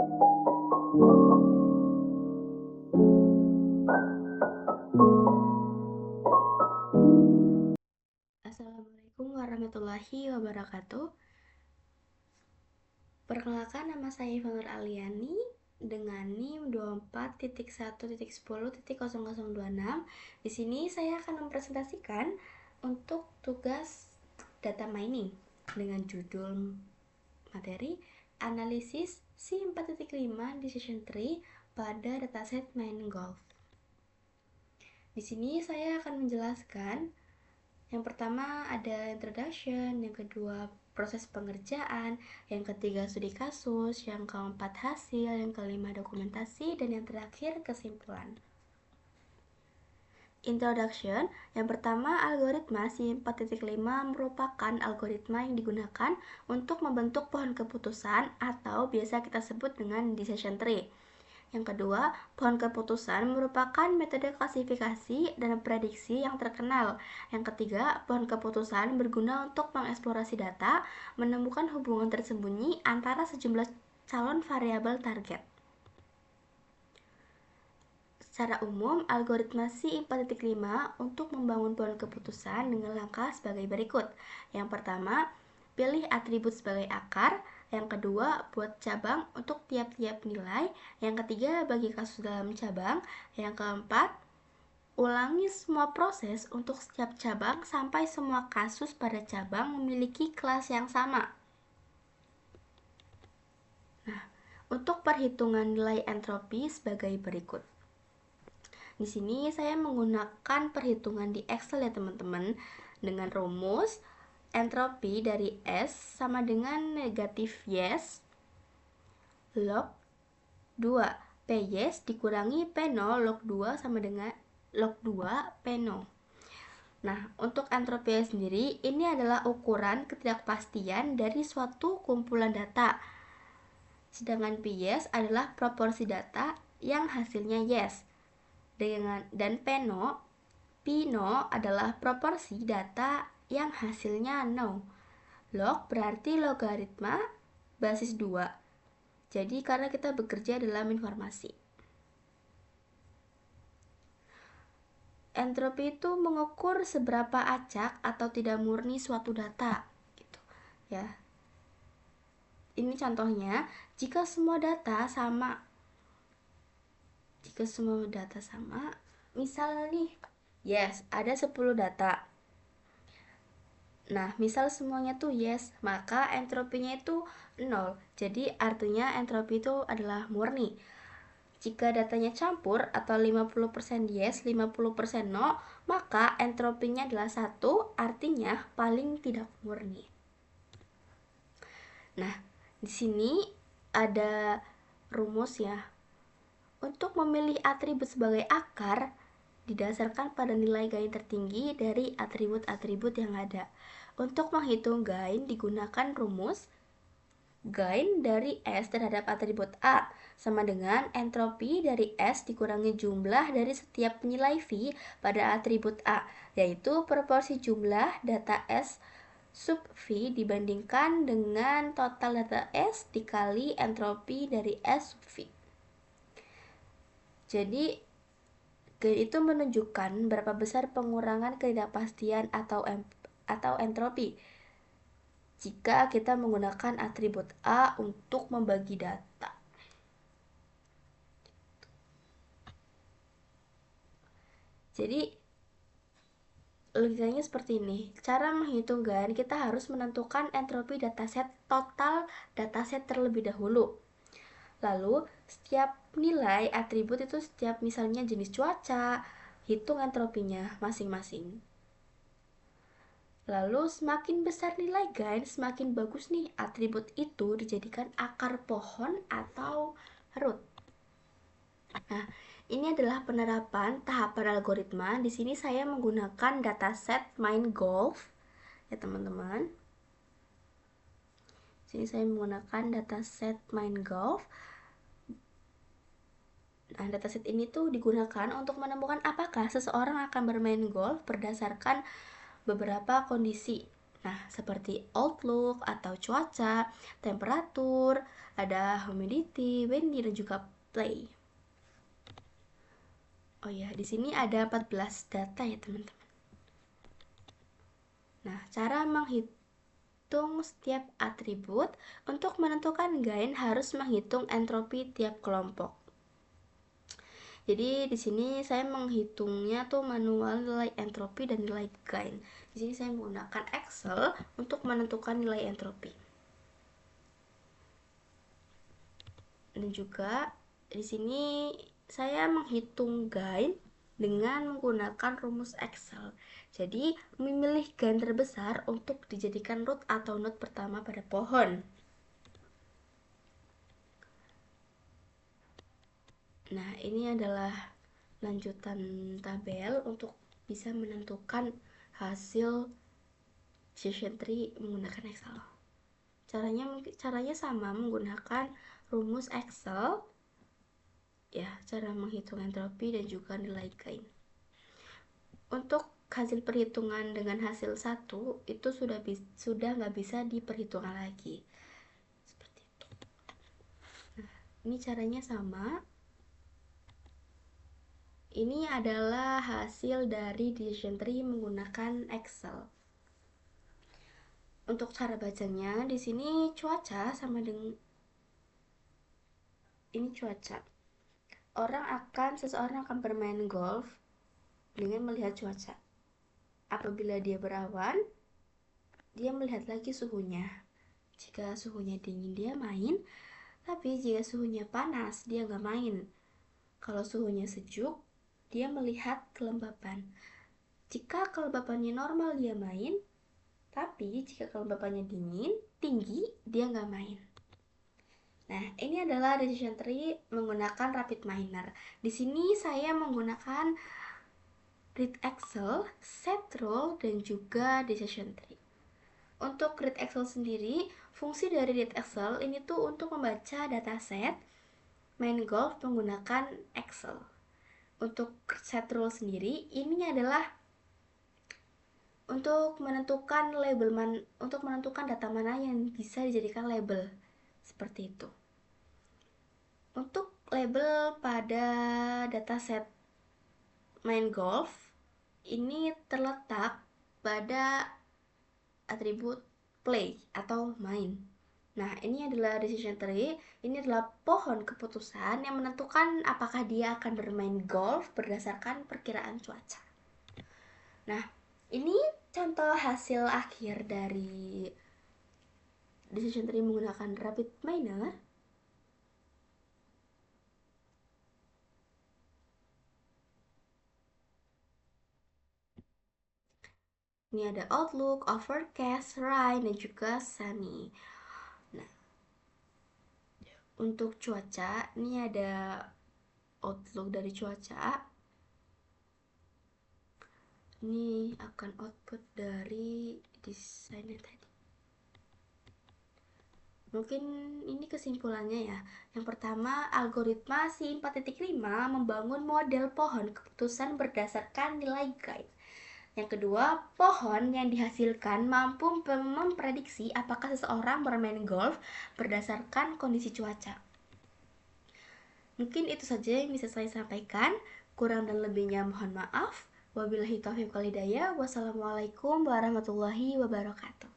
Assalamualaikum warahmatullahi wabarakatuh. Perkenalkan, nama saya Iva Nur Aliani dengan NIM 24.1.10.0026. Di sini saya akan mempresentasikan untuk tugas data mining dengan judul materi analisis C4.5 Decision Tree pada dataset Mining Golf. Di sini saya akan menjelaskan. Yang pertama ada introduction, yang kedua proses pengerjaan, yang ketiga studi kasus, yang keempat hasil, yang kelima dokumentasi, dan yang terakhir kesimpulan. Introduction. Yang pertama, algoritma C4.5 merupakan algoritma yang digunakan untuk membentuk pohon keputusan atau biasa kita sebut dengan decision tree. Yang kedua, pohon keputusan merupakan metode klasifikasi dan prediksi yang terkenal. Yang ketiga, pohon keputusan berguna untuk mengeksplorasi data, menemukan hubungan tersembunyi antara sejumlah calon variabel target. Secara umum, algoritma C4.5 untuk membangun pohon keputusan dengan langkah sebagai berikut. Yang pertama, pilih atribut sebagai akar. Yang kedua, buat cabang untuk tiap-tiap nilai. Yang ketiga, bagi kasus dalam cabang. Yang keempat, ulangi semua proses untuk setiap cabang sampai semua kasus pada cabang memiliki kelas yang sama. Nah, untuk perhitungan nilai entropi sebagai berikut. Di sini saya menggunakan perhitungan di Excel ya teman-teman, dengan rumus entropi dari S sama dengan negatif yes log 2 P yes dikurangi P0 log 2 sama dengan log 2 P0. Nah, untuk entropi sendiri, ini adalah ukuran ketidakpastian dari suatu kumpulan data. Sedangkan P yes adalah proporsi data yang hasilnya yes. Dan P0 adalah proporsi data yang hasilnya no. Log berarti logaritma basis 2. Jadi karena kita bekerja dalam informasi. Entropi itu mengukur seberapa acak atau tidak murni suatu data, gitu. Ya. Ini contohnya, jika semua data sama, misal nih, yes, ada 10 data. Nah, misal semuanya tuh yes, maka entropinya itu 0. Jadi artinya entropi itu adalah murni. Jika datanya campur atau 50% yes, 50% no, maka entropinya adalah 1, artinya paling tidak murni. Nah, di sini ada rumus ya. Untuk memilih atribut sebagai akar didasarkan pada nilai gain tertinggi dari atribut-atribut yang ada. Untuk menghitung gain digunakan rumus gain dari S terhadap atribut A sama dengan entropi dari S dikurangi jumlah dari setiap nilai V pada atribut A, yaitu proporsi jumlah data S sub V dibandingkan dengan total data S dikali entropi dari S sub V. Jadi gain itu menunjukkan berapa besar pengurangan ketidakpastian atau entropi jika kita menggunakan atribut A untuk membagi data. Jadi logikanya seperti ini. Cara menghitung gain, kita harus menentukan entropi dataset total dataset terlebih dahulu. Lalu setiap nilai atribut itu setiap misalnya jenis cuaca, hitung entropinya masing-masing. Lalu semakin besar nilai gain, semakin bagus nih atribut itu dijadikan akar pohon atau root. Nah, ini adalah penerapan tahapan algoritma. Di sini saya menggunakan dataset Mining Golf ya teman-teman. Di sini saya menggunakan dataset Mining Golf. Nah, dataset ini tuh digunakan untuk menemukan apakah seseorang akan bermain golf berdasarkan beberapa kondisi. Nah, seperti outlook atau cuaca, temperatur, ada humidity, windy, dan juga play. Oh ya, di sini ada 14 data ya teman-teman. Nah, cara menghitung setiap atribut. Untuk menentukan gain harus menghitung entropi tiap kelompok. Jadi di sini saya menghitungnya tuh manual nilai entropi dan nilai gain. Di sini saya menggunakan Excel untuk menentukan nilai entropi. Dan juga di sini saya menghitung gain dengan menggunakan rumus Excel. Jadi memilih gain terbesar untuk dijadikan root atau node pertama pada pohon. Nah, ini adalah lanjutan tabel untuk bisa menentukan hasil decision tree menggunakan Excel. Caranya sama, menggunakan rumus Excel ya, cara menghitung entropi dan juga nilai gain. Untuk hasil perhitungan dengan hasil 1 itu sudah nggak bisa diperhitungkan lagi. Seperti itu. Nah, ini caranya sama. Ini adalah hasil dari decision tree menggunakan Excel. Untuk cara bacanya, di sini cuaca sama dengan ini cuaca. Seseorang akan bermain golf dengan melihat cuaca. Apabila dia berawan, dia melihat lagi suhunya. Jika suhunya dingin, dia main. Tapi jika suhunya panas, dia nggak main. Kalau suhunya sejuk, dia melihat kelembapan. Jika kelembapannya normal, dia main. Tapi jika kelembapannya tinggi, dia nggak main. Nah, ini adalah decision tree menggunakan RapidMiner. Di sini saya menggunakan Grid Excel, Set Rule, dan juga decision tree. Untuk Grid Excel sendiri, fungsi dari Grid Excel ini tuh untuk membaca dataset main golf menggunakan Excel. Untuk Set Rule sendiri, ini adalah untuk menentukan data mana yang bisa dijadikan label. Seperti itu. Untuk label pada dataset main golf ini terletak pada atribut play atau main. Nah, ini adalah decision tree. Ini adalah pohon keputusan yang menentukan apakah dia akan bermain golf berdasarkan perkiraan cuaca. Nah, ini contoh hasil akhir dari decision tree menggunakan RapidMiner. Ini ada outlook, overcast, rain, dan juga sunny. Nah, untuk cuaca, ini ada outlook dari cuaca. Ini akan output dari desainnya tadi. Mungkin ini kesimpulannya ya. Yang pertama, algoritma SIM 4.5 membangun model pohon keputusan berdasarkan nilai gain. Yang kedua, pohon yang dihasilkan mampu memprediksi apakah seseorang bermain golf berdasarkan kondisi cuaca. Mungkin itu saja yang bisa saya sampaikan. Kurang dan lebihnya mohon maaf. Wabillahi taufiq wal hidayah. Wassalamualaikum warahmatullahi wabarakatuh.